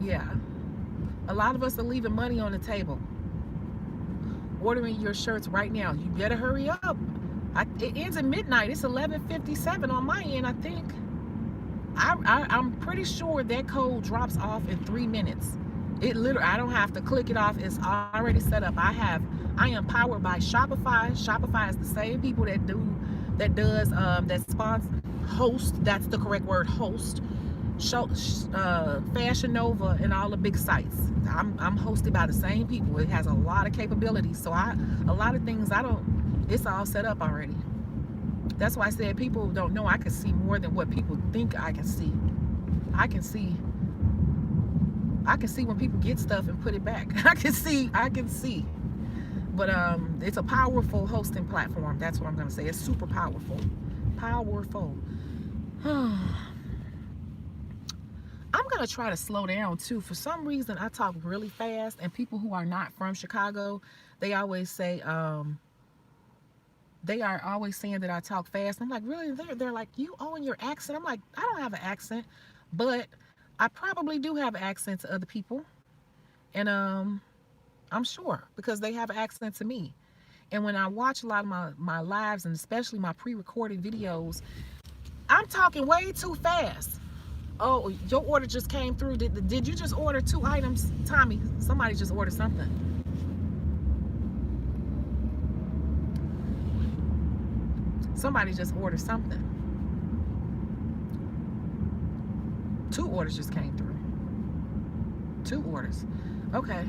Yeah, a lot of us are leaving money on the table, ordering your shirts right now. You better hurry up. It ends at midnight. It's 11:57 on my end, I think. I'm pretty sure that code drops off in 3 minutes. It literally, I don't have to click it off. It's already set up. I am powered by Shopify. Shopify is the same people that sponsor, host, that's the correct word, host, Fashion Nova and all the big sites. I'm hosted by the same people. It has a lot of capabilities. So a lot of things it's all set up already. That's why I said people don't know I can see more than what people think I can see. I can see when people get stuff and put it back. I can see. But it's a powerful hosting platform. That's what I'm gonna say. It's super powerful. Powerful. I'm gonna try to slow down too. For some reason I talk really fast, and people who are not from Chicago, they always say, they are always saying that I talk fast. I'm like, really? They're like, you own your accent? I'm like, I don't have an accent, but I probably do have an accent to other people. And I'm sure, because they have an accent to me. And when I watch a lot of my lives, and especially my pre-recorded videos, I'm talking way too fast. Oh, your order just came through. Did you just order 2 items? Tommy, somebody just ordered something. Somebody just ordered something. 2 orders just came through. 2 orders. Okay.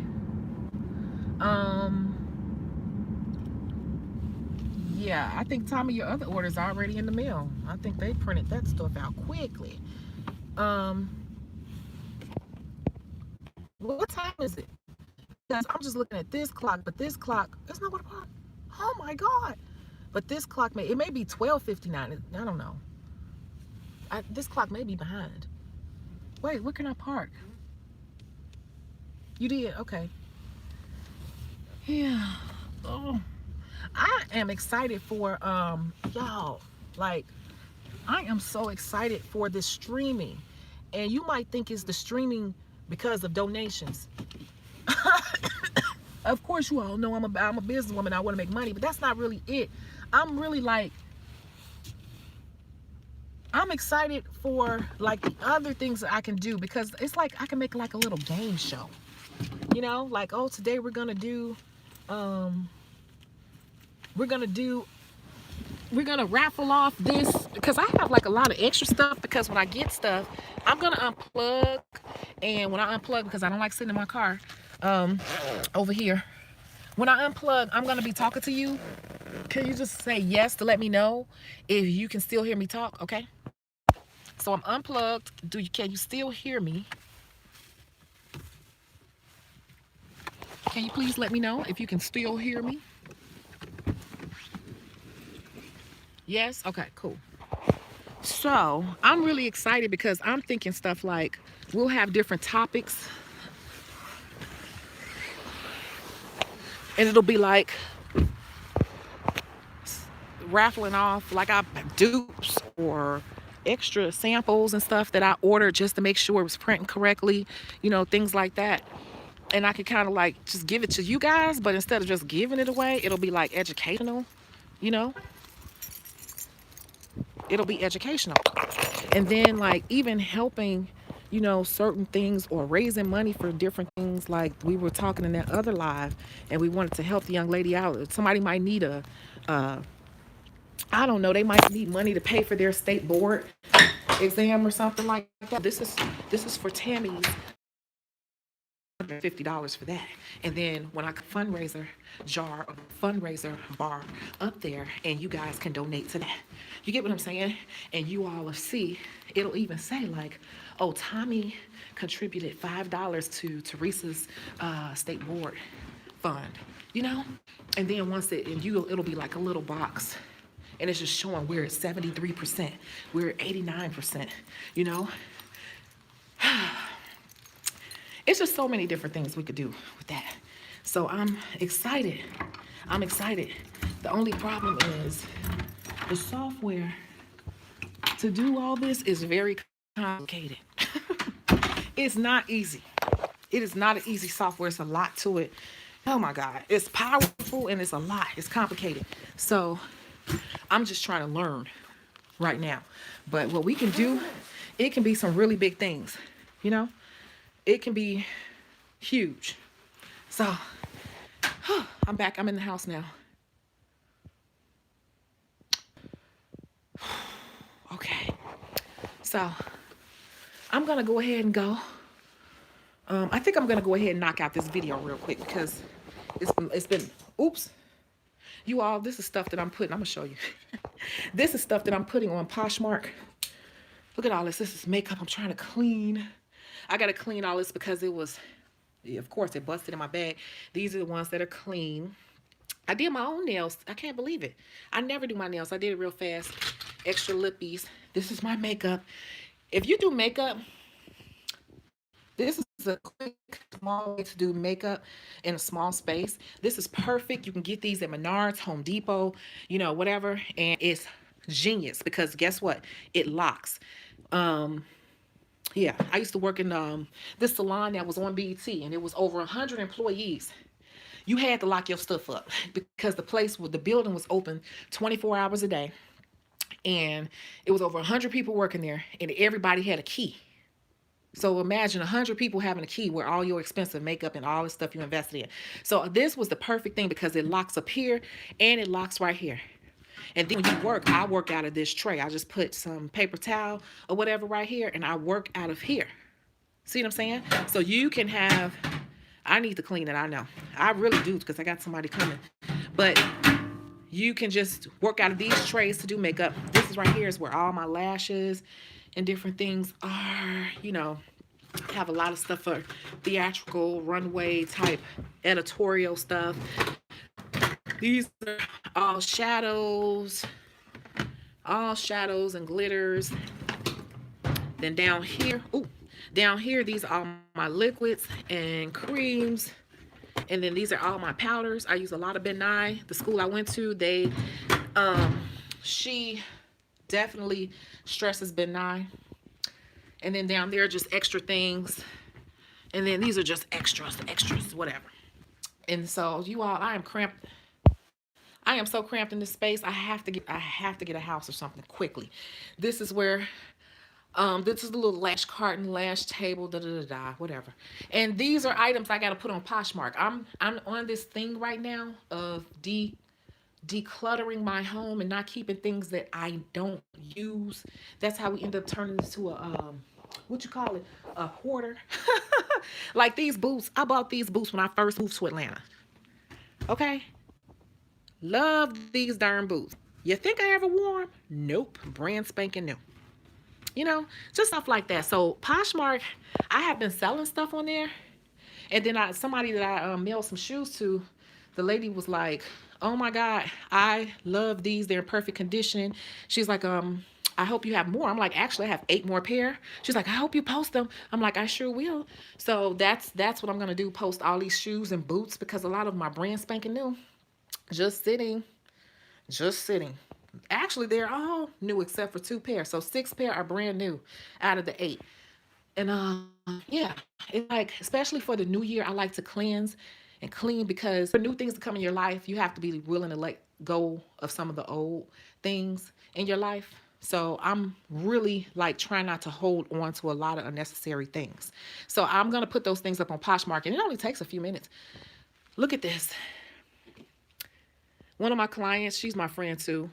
Yeah, I think, Tommy, your other order's already in the mail. I think they printed that stuff out quickly. What time is it? Because I'm just looking at this clock, but this clock, it's not what o'clock. Oh my God. But this clock it may be 12:59. I don't know. This clock may be behind. Wait, where can I park? You did? Okay. Yeah. Oh, I am excited for y'all. Like, I am so excited for this streaming. And you might think it's the streaming because of donations. Of course, you all know I'm a businesswoman. I want to make money, but that's not really it. I'm really like, I'm excited for like the other things that I can do, because it's like I can make like a little game show, you know, like, oh, today we're gonna raffle off this, because I have like a lot of extra stuff, because when I get stuff, I'm gonna unplug. And when I unplug, because I don't like sitting in my car over here, when I unplug, I'm gonna be talking to you. Can you just say yes to let me know if you can still hear me talk? Okay, so I'm unplugged. Can you still hear me? Can you please let me know if you can still hear me? Yes? Okay, cool. So I'm really excited, because I'm thinking stuff like, we'll have different topics, and it'll be like raffling off like dupes or extra samples and stuff that I ordered just to make sure it was printing correctly, you know, things like that. And I could kind of like just give it to you guys, but instead of just giving it away, it'll be like educational, you know. It'll be educational. And then like even helping, you know, certain things, or raising money for different things. Like we were talking in that other live, and we wanted to help the young lady out. Somebody might need I don't know, they might need money to pay for their state board. exam or something like that. This is for Tammy's. $50 for that. And then when I fundraiser jar or fundraiser bar up there, and you guys can donate to that. You get what I'm saying? And you all will see, it'll even say like, oh, Tommy contributed $5 to Teresa's state board fund, you know? And then once it'll be like a little box, and it's just showing we're at 73%, we're at 89%, you know? It's just so many different things we could do with that. So I'm excited. I'm excited. The only problem is the software to do all this is very complicated. It's not easy. It is not an easy software. It's a lot to it. Oh my God. It's powerful and it's a lot. It's complicated. So I'm just trying to learn right now. But what we can do, it can be some really big things, you know? It can be huge. So I'm back. I'm in the house now. Okay. So I'm going to go ahead and go. I think I'm going to go ahead and knock out this video real quick because it's been, oops. You all, this is stuff that I'm putting. I'm going to show you. This is stuff that I'm putting on Poshmark. Look at all this. This is makeup I'm trying to clean. I got to clean all this because it was, of course, it busted in my bag. These are the ones that are clean. I did my own nails. I can't believe it. I never do my nails. I did it real fast. Extra lippies. This is my makeup. If you do makeup, this is a quick, small way to do makeup in a small space. This is perfect. You can get these at Menards, Home Depot, you know, whatever. And it's genius because guess what? It locks. Yeah, I used to work in this salon that was on BET, and it was over 100 employees. You had to lock your stuff up because the building was open 24 hours a day, and it was over 100 people working there, and everybody had a key. So imagine 100 people having a key where all your expensive makeup and all the stuff you invested in. So this was the perfect thing because it locks up here and it locks right here. And then when you work, I work out of this tray. I just put some paper towel or whatever right here, and I work out of here. See what I'm saying? So you can have, I need to clean it, I know. I really do because I got somebody coming. But you can just work out of these trays to do makeup. This is right here is where all my lashes and different things are, you know. Have a lot of stuff for theatrical, runway type, editorial stuff. These are all shadows and glitters. Then down here, these are all my liquids and creams. And then these are all my powders. I use a lot of Ben Nye. The school I went to, she definitely stresses Ben Nye. And then down there, just extra things. And then these are just extras, whatever. And so you all, I am cramped. I am so cramped in this space. I have to get a house or something quickly. This is where, this is the little lash carton, lash table, whatever. And these are items I got to put on Poshmark. I'm on this thing right now of decluttering my home and not keeping things that I don't use. That's how we end up turning into a, what you call it? A hoarder. Like these boots. I bought these boots when I first moved to Atlanta. Okay. Love these darn boots. You think I ever wore them? Nope. Brand spanking new. You know, just stuff like that. So Poshmark, I have been selling stuff on there. And then somebody that I mailed some shoes to, the lady was like, oh my God, I love these. They're in perfect condition. She's like, I hope you have more. I'm like, actually, I have 8 more pair. She's like, I hope you post them. I'm like, I sure will. So that's what I'm going to do. Post all these shoes and boots because a lot of my brand spanking new. Just sitting. Actually, they're all new except for 2 pairs. So 6 pair are brand new out of the 8. And yeah, it's like, especially for the new year, I like to cleanse and clean because for new things to come in your life, you have to be willing to let go of some of the old things in your life. So I'm really like trying not to hold on to a lot of unnecessary things. So I'm going to put those things up on Poshmark, and it only takes a few minutes. Look at this. One of my clients, she's my friend too.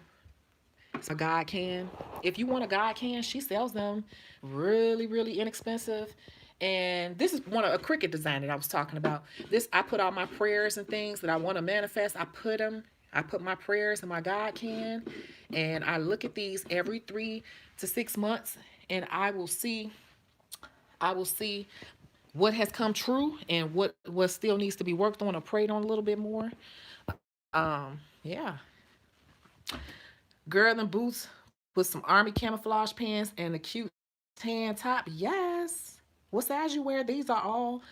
So God can. if you want a God can, she sells them really, really inexpensive. And this is a Cricut design that I was talking about. This, I put all my prayers and things that I want to manifest. I put my prayers in my God can, and I look at these every 3 to 6 months, and I will see what has come true and what still needs to be worked on or prayed on a little bit more. Yeah. Girl in boots with some army camouflage pants and a cute tan top. Yes. What size you wear? These are all,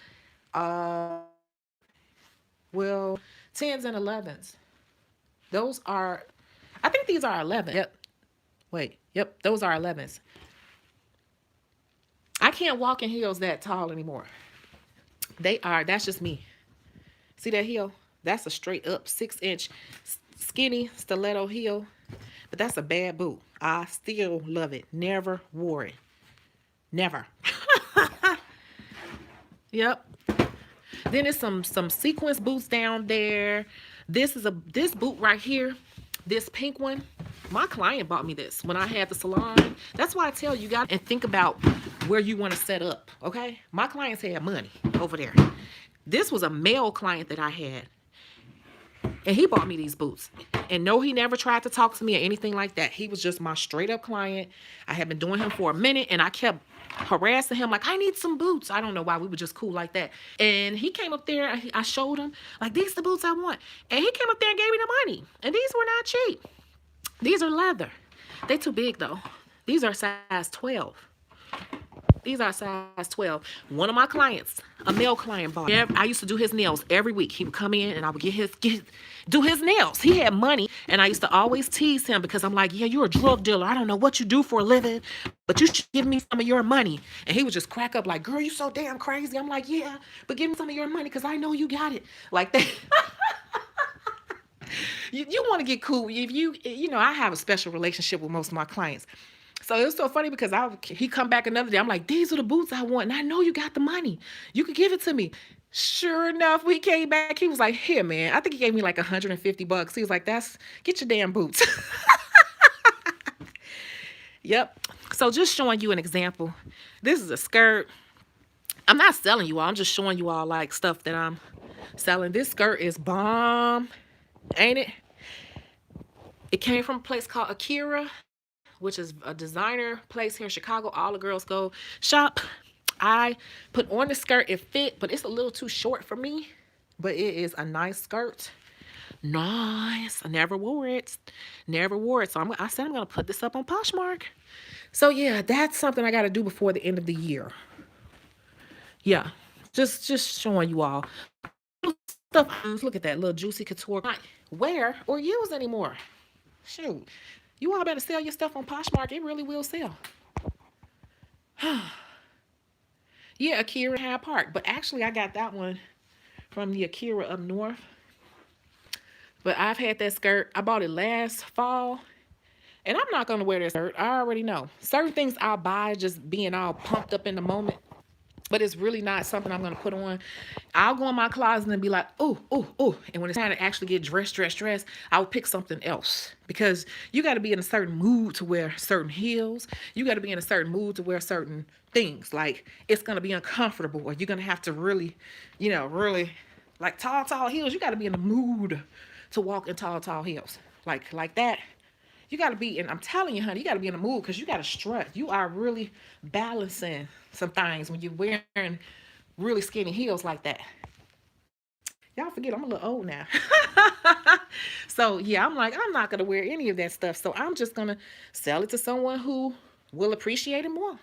uh, well, 10s and 11s. Those are, I think these are 11. Yep. Wait. Yep. Those are 11s. I can't walk in heels that tall anymore. That's just me. See that heel? That's a straight up 6-inch skinny stiletto heel. But that's a bad boot. I still love it. Never wore it. Never. Yep. Then there's some sequence boots down there. This boot right here. This pink one. My client bought me this when I had the salon. That's why I tell you guys and think about where you want to set up. Okay. My clients had money over there. This was a male client that I had. And he bought me these boots. And no, he never tried to talk to me or anything like that. He was just my straight up client. I had been doing him for a minute, and I kept harassing him like, I need some boots. I don't know why. We were just cool like that. And he came up there. I showed him, like, these are the boots I want. And he came up there and gave me the money. And these were not cheap. These are leather. They too big, though. These are size 12. These are size 12. One of my clients, a male client, bought it. I used to do his nails every week. He would come in and I would do his nails. He had money, and I used to always tease him because I'm like, yeah, you're a drug dealer. I don't know what you do for a living, but you should give me some of your money. And he would just crack up like, girl, you so damn crazy. I'm like, yeah, but give me some of your money because I know you got it. Like that. You want to get cool. If you know, I have a special relationship with most of my clients. So it was so funny because he come back another day. I'm like, these are the boots I want. And I know you got the money. You could give it to me. Sure enough, we came back. He was like, here, man. I think he gave me like $150. He was like, get your damn boots. Yep. So just showing you an example. This is a skirt. I'm not selling you all. I'm just showing you all like stuff that I'm selling. This skirt is bomb. Ain't it? It came from a place called Akira, which is a designer place here in Chicago. All the girls go shop. I put on the skirt. It fit, but it's a little too short for me. But it is a nice skirt. Nice. I never wore it. Never wore it. So I said I'm going to put this up on Poshmark. So yeah, that's something I got to do before the end of the year. Yeah. Just showing you all. Stuff. Look at that little juicy couture. Not wear or use anymore. Shoot. You all better sell your stuff on Poshmark. It really will sell. Yeah, Akira Hyde Park. But actually, I got that one from the Akira up north. But I've had that skirt. I bought it last fall. And I'm not going to wear this skirt. I already know. Certain things I'll buy just being all pumped up in the moment. But it's really not something I'm going to put on. I'll go in my closet and be like, ooh, ooh, ooh. And when it's time to actually get dressed, I'll pick something else. Because you got to be in a certain mood to wear certain heels. You got to be in a certain mood to wear certain things. Like, it's going to be uncomfortable. Or you're going to have to really, really, like tall heels. You got to be in the mood to walk in tall heels. Like that. You got to be, and I'm telling you, honey, you got to be in the mood because you got to strut. You are really balancing some things when you're wearing really skinny heels like that. Y'all forget I'm a little old now. So, yeah, I'm like, I'm not going to wear any of that stuff. So I'm just going to sell it to someone who will appreciate it more.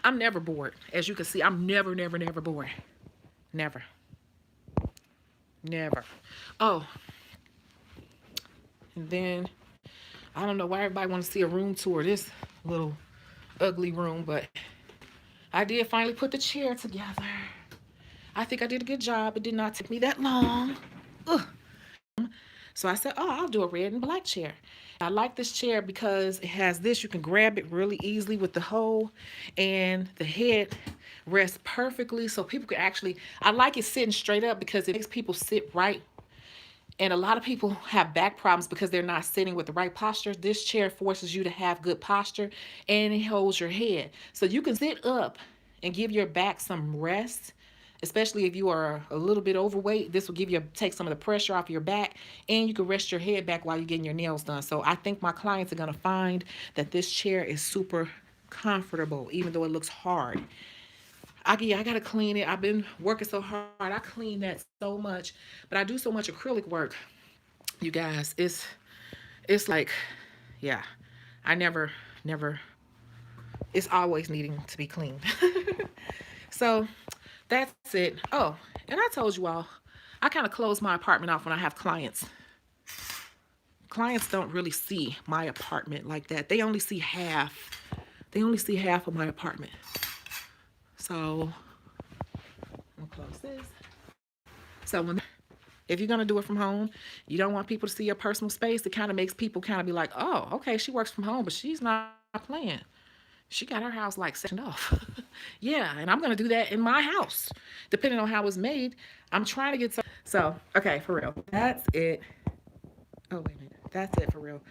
I'm never bored. As you can see, I'm never bored. Never. Oh. And then, I don't know why everybody wants to see a room tour. This little ugly room, but I did finally put the chair together. I think I did a good job. It did not take me that long. Ugh. So I said, I'll do a red and black chair. I like this chair because it has this. You can grab it really easily with the hole, and the head rests perfectly so people can actually, I like it sitting straight up because it makes people sit right And a lot of people have back problems because they're not sitting with the right posture. This chair forces you to have good posture, and it holds your head. So you can sit up and give your back some rest, especially if you are a little bit overweight. This will take some of the pressure off your back, and you can rest your head back while you're getting your nails done. So I think my clients are going to find that this chair is super comfortable, even though it looks hard. I gotta clean it. I've been working so hard. I clean that so much, but I do so much acrylic work, you guys. It's like, yeah, I never. It's always needing to be cleaned. So that's it. Oh, and I told you all, I kind of close my apartment off when I have clients. Clients don't really see my apartment like that. They only see half. They only see half of my apartment. So I'm gonna close this. So if you're gonna do it from home, you don't want people to see your personal space. It kind of makes people kind of be like, oh, okay, she works from home, but she's not playing. She got her house like sectioned off. Yeah, and I'm gonna do that in my house, depending on how it's made. I'm trying to get so okay, for real. That's it. Oh wait a minute, that's it for real.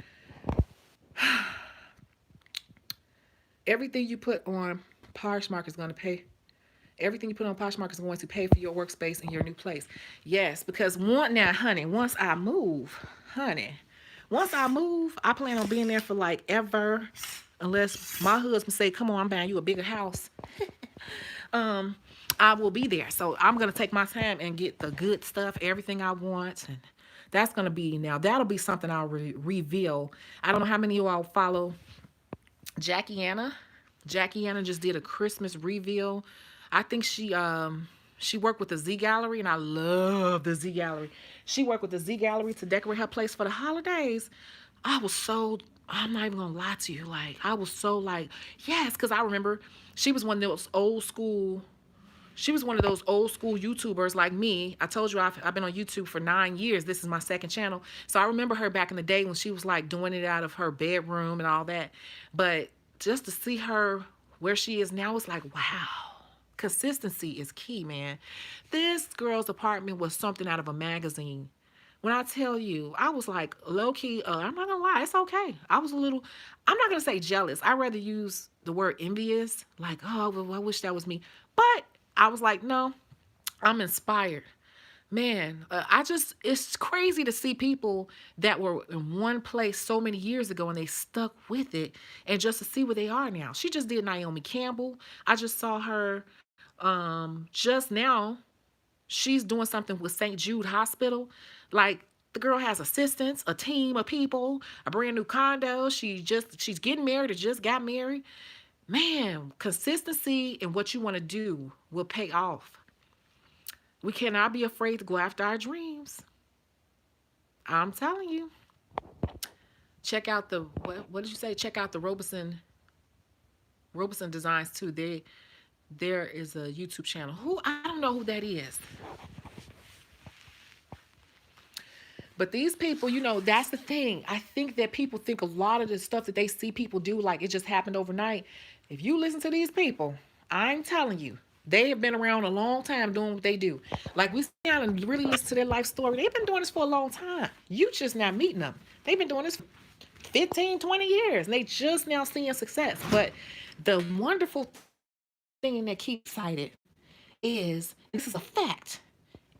Everything you put on Poshmark is gonna pay. Everything you put on Poshmark is going to pay for your workspace in your new place. Yes, because once I move, I plan on being there for like ever, unless my husband say, come on, I'm buying you a bigger house. I will be there. So I'm going to take my time and get the good stuff, everything I want. And that's going to be, now that'll be something I'll reveal. I don't know how many of you all follow Jackie Anna. Jackie Anna just did a Christmas reveal. I think she worked with the Z Gallery, and I love the Z Gallery. She worked with the Z Gallery to decorate her place for the holidays. I'm not even gonna lie to you, like I was so like, yes, because I remember she was one of those old school YouTubers like me. I told you I've been on YouTube for 9 years. This is my second channel. So I remember her back in the day when she was like doing it out of her bedroom and all that. But just to see her where she is now, it's like, wow. Consistency is key, man. This girl's apartment was something out of a magazine. When I tell you, I was like low-key, I'm not gonna lie, it's okay. I'm not gonna say jealous. I'd rather use the word envious. Like, oh, well, I wish that was me. But I was like, no, I'm inspired. Man, it's crazy to see people that were in one place so many years ago and they stuck with it, and just to see where they are now. She just did Naomi Campbell. I just saw her just now. She's doing something with St. Jude Hospital. Like, the girl has assistants, a team of people, a brand new condo. She's getting married or just got married. Man, consistency in what you want to do will pay off. We cannot be afraid to go after our dreams. I'm telling you. Check out the, what did you say? Check out the Robeson Designs too. There is a YouTube channel. I don't know who that is. But these people, that's the thing. I think that people think a lot of the stuff that they see people do, like it just happened overnight. If you listen to these people, I'm telling you, they have been around a long time doing what they do. Like, we sit down and really listen to their life story. They've been doing this for a long time. You just now meeting them. They've been doing this for 15, 20 years. And they just now seeing success. But the wonderful thing that keeps excited is, this is a fact.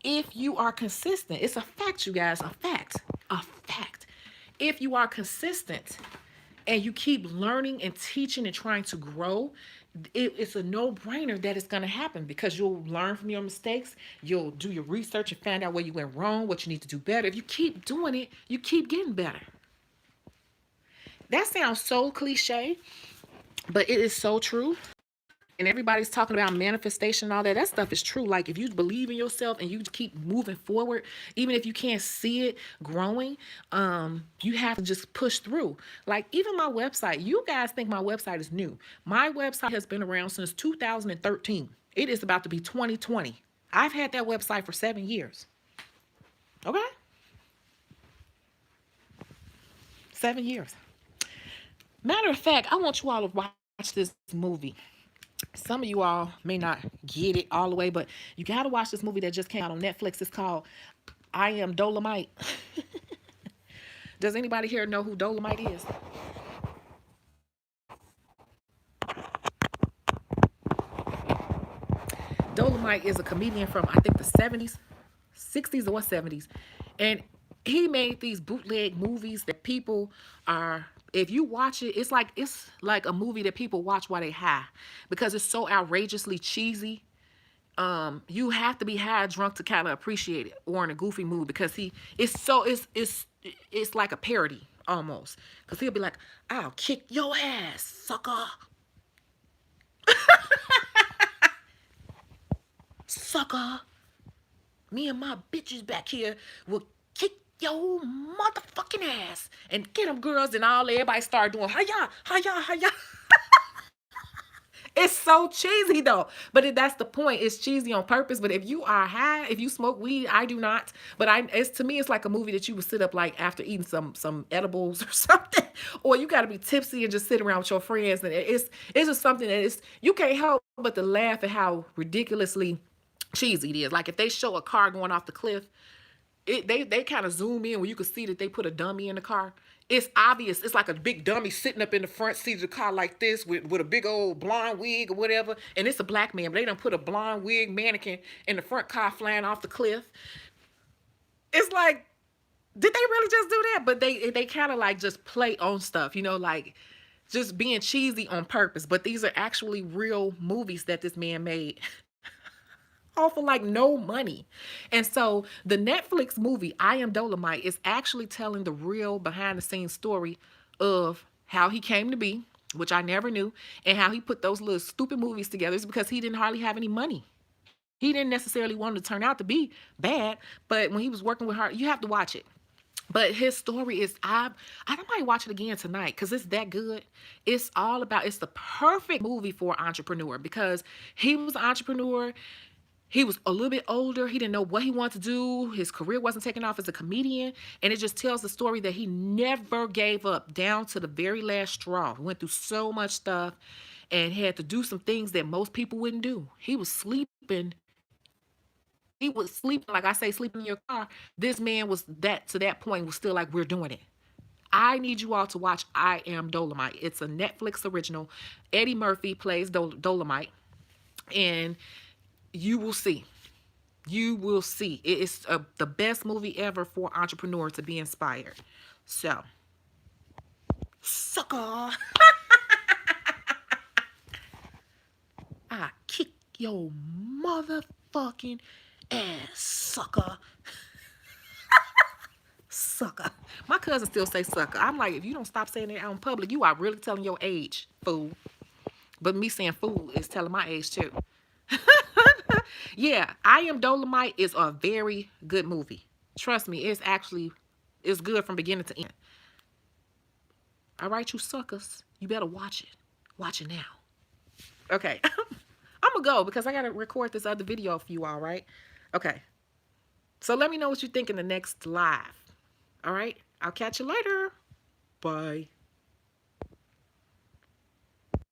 If you are consistent, it's a fact, you guys, a fact. If you are consistent and you keep learning and teaching and trying to grow, it's a no-brainer that it's going to happen, because you'll learn from your mistakes. You'll do your research and find out where you went wrong, what you need to do better. If you keep doing it, you keep getting better. That sounds so cliche, but it is so true. And everybody's talking about manifestation and all that. That stuff is true. Like, if you believe in yourself and you keep moving forward, even if you can't see it growing, you have to just push through. Like, even my website, you guys think my website is new. My website has been around since 2013. It is about to be 2020. I've had that website for 7 years. Okay? 7 years. Matter of fact, I want you all to watch this movie. Some of you all may not get it all the way, but you got to watch this movie that just came out on Netflix. It's called I Am Dolomite. Does anybody here know who Dolomite is? Dolomite is a comedian from, I think, the 70s, 60s or 70s. And he made these bootleg movies that people are, if you watch it, it's like a movie that people watch while they high, because it's so outrageously cheesy. You have to be high drunk to kind of appreciate it, or in a goofy mood, because it's like a parody almost, because he'll be like, I'll kick your ass, sucker. Sucker. Me and my bitches back here will kick your motherfucking ass and get them girls, and all everybody start doing hiya, hiya, hiya. It's so cheesy though, but that's the point. It's cheesy on purpose. But if you are high, if you smoke weed, I do not. But it's, to me, it's like a movie that you would sit up like after eating some edibles or something, or you got to be tipsy and just sit around with your friends, and it's just something that you can't help but to laugh at how ridiculously cheesy it is. Like if they show a car going off the cliff, they kind of zoom in where you can see that they put a dummy in the car. It's obvious. It's like a big dummy sitting up in the front seat of the car like this with a big old blonde wig or whatever. And it's a black man, but they done put a blonde wig mannequin in the front car flying off the cliff. It's like, did they really just do that? But they kind of like just play on stuff, like just being cheesy on purpose. But these are actually real movies that this man made. All for like no money. And so the Netflix movie I Am Dolomite is actually telling the real behind the scenes story of how he came to be, which I never knew, and how he put those little stupid movies together. It's because he didn't hardly have any money. He didn't necessarily want it to turn out to be bad, but when he was working with her, you have to watch it. But his story is, I might watch it again tonight because it's that good. It's the perfect movie for an entrepreneur, because he was an entrepreneur. He was a little bit older. He didn't know what he wanted to do. His career wasn't taking off as a comedian. And it just tells the story that he never gave up down to the very last straw. He went through so much stuff and had to do some things that most people wouldn't do. He was sleeping. He was sleeping, like I say, sleeping in your car. This man was to that point was still like, we're doing it. I need you all to watch I Am Dolomite. It's a Netflix original. Eddie Murphy plays Dolomite. And you will see. You will see. It's the best movie ever for entrepreneurs to be inspired. So, sucker. I kick your motherfucking ass, sucker. Sucker. My cousin still say sucker. I'm like, if you don't stop saying it out in public, you are really telling your age, fool. But me saying fool is telling my age too. Yeah, I Am Dolomite is a very good movie. Trust me, it's good from beginning to end. All right, you suckers, you better watch it. Watch it now. Okay, I'm gonna go because I gotta record this other video for you all, right? Okay, so let me know what you think in the next live. All right, I'll catch you later. Bye.